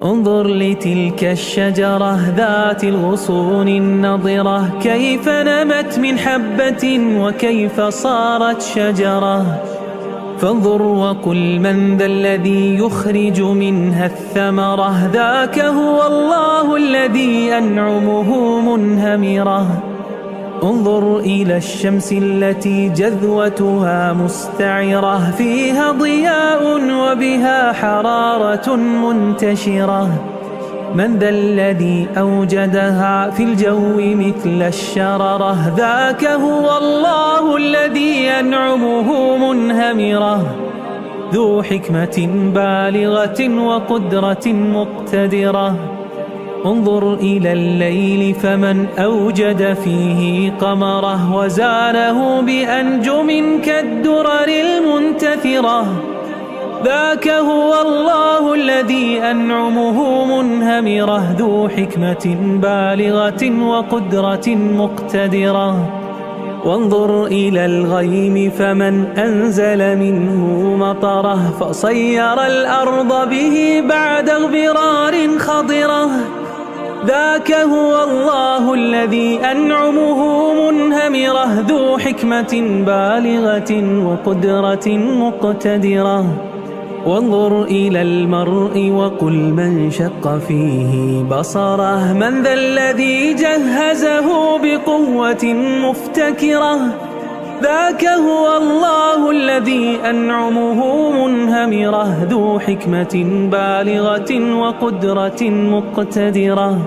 انظر لتلك الشجرة ذات الغصون النضرة، كيف نمت من حبة وكيف صارت شجرة. فانظر وقل من ذا الذي يخرج منها الثمرة، ذاك هو الله الذي أنعمه منهمرة. انظر إلى الشمس التي جذوتها مستعرة، فيها ضياء وبها حرارة منتشرة. من ذا الذي أوجدها في الجو مثل الشررة، ذاك هو الله الذي أنعمه منهمرة. ذو حكمة بالغة وقدرة مقتدرة. انظر إلى الليل فمن أوجد فيه قمره، وزانه بأنجم كالدرر المنتثرة. ذاك هو الله الذي أنعمه منهمرة. ذو حكمة بالغة وقدرة مقتدرة. وانظر إلى الغيم فمن أنزل منه مطره، فصير الأرض به بعد اغبرار خضرة. ذاك هو الله الذي أنعمه منهمرة. ذو حكمة بالغة وقدرة مقتدرة. وانظر إلى المرء وقل من شق فيه بصره، من ذا الذي جهزه بقوة مفتكرة. ذاك هو الله الذي أنعمه منهمرة. ذو حكمة بالغة وقدرة مقتدرة.